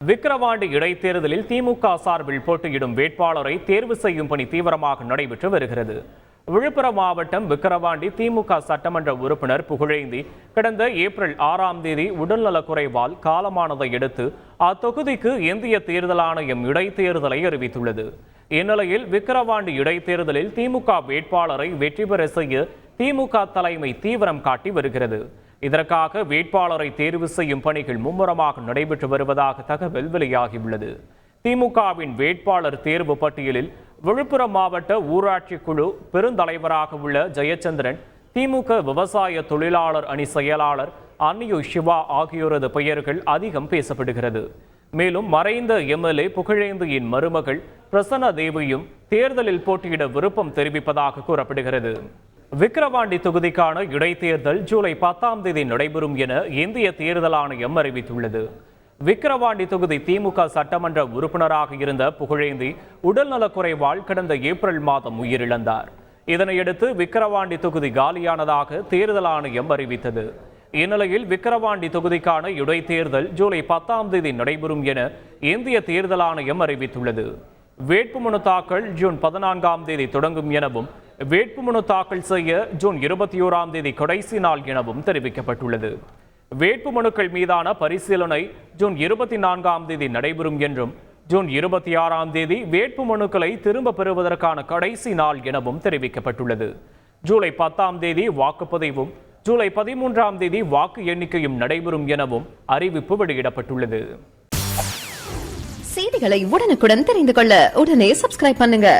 விக்கிரவாண்டி இடைத்தேர்தலில் திமுக சார்பில் போட்டியிடும் வேட்பாளரை தேர்வு செய்யும் பணி தீவிரமாக நடைபெற்று வருகிறது. விழுப்புரம் மாவட்டம் விக்கிரவாண்டி திமுக சட்டமன்ற உறுப்பினர் புகழேந்தி கடந்த ஏப்ரல் 6ஆம் தேதி உடல்நலக்குறைவால் காலமானதை அடுத்து அத்தொகுதிக்கு இந்திய தேர்தல் ஆணையம் இடைத்தேர்தலை அறிவித்துள்ளது. இந்நிலையில் விக்கிரவாண்டி இடைத்தேர்தலில் திமுக வேட்பாளரை வெற்றி பெற செய்ய திமுக தலைமை தீவிரம் காட்டி வருகிறது. இதற்காக வேட்பாளரை தேர்வு செய்யும் பணிகள் மும்முரமாக நடைபெற்று வருவதாக தகவல் வெளியாகியுள்ளது. திமுகவின் வேட்பாளர் தேர்வு பட்டியலில் விழுப்புரம் மாவட்ட ஊராட்சி குழு பெருந்தலைவராக உள்ள ஜெயச்சந்திரன், திமுக விவசாய தொழிலாளர் அணி செயலாளர் அன்னியு சிவா ஆகியோரது பெயர்கள் அதிகம் பேசப்படுகிறது. மேலும் மறைந்த எம்எல்ஏ புகழேந்தியின் மருமகள் பிரசன்ன தேவியும் தேர்தலில் போட்டியிட விருப்பம் தெரிவிப்பதாக கூறப்படுகிறது. விக்கிரவாண்டி தொகுதிக்கான இடைத்தேர்தல் ஜூலை 10ஆம் தேதி நடைபெறும் என இந்திய தேர்தல் ஆணையம் அறிவித்துள்ளது. விக்கிரவாண்டி தொகுதி திமுக சட்டமன்ற உறுப்பினராக இருந்த புகழேந்தி உடல்நலக்குறைவால் கடந்த ஏப்ரல் மாதம் உயிரிழந்தார். இதனையடுத்து விக்கிரவாண்டி தொகுதி காலியானதாக தேர்தல் ஆணையம் அறிவித்தது. இந்நிலையில் விக்கிரவாண்டி தொகுதிக்கான இடைத்தேர்தல் ஜூலை 10ஆம் தேதி நடைபெறும் என இந்திய தேர்தல் ஆணையம் அறிவித்துள்ளது. வேட்புமனு தாக்கல் ஜூன் 14ஆம் தேதி தொடங்கும் எனவும் வேட்புமனு தாக்கல் செய்ய ஜூன் 21ஆம் தேதி கடைசி நாள் எனவும் தெரிவிக்கப்பட்டுள்ளது. வேட்புமனுக்கள் மீதான பரிசீலனை ஜூன் 24ஆம் தேதி நடைபெறும் என்றும் ஜூன் 26ஆம் தேதி வேட்புமனுக்களை திரும்ப பெறுவதற்கான கடைசி நாள் எனவும் தெரிவிக்கப்பட்டுள்ளது. ஜூலை 10ஆம் தேதி வாக்குப்பதிவும் ஜூலை 13ஆம் தேதி வாக்கு எண்ணிக்கையும் நடைபெறும் எனவும் அறிவிப்பு வெளியிடப்பட்டுள்ளது. செய்திகளை உடனுக்குடன் தெரிந்து கொள்ள உடனே சப்ஸ்கிரைப் பண்ணுங்க.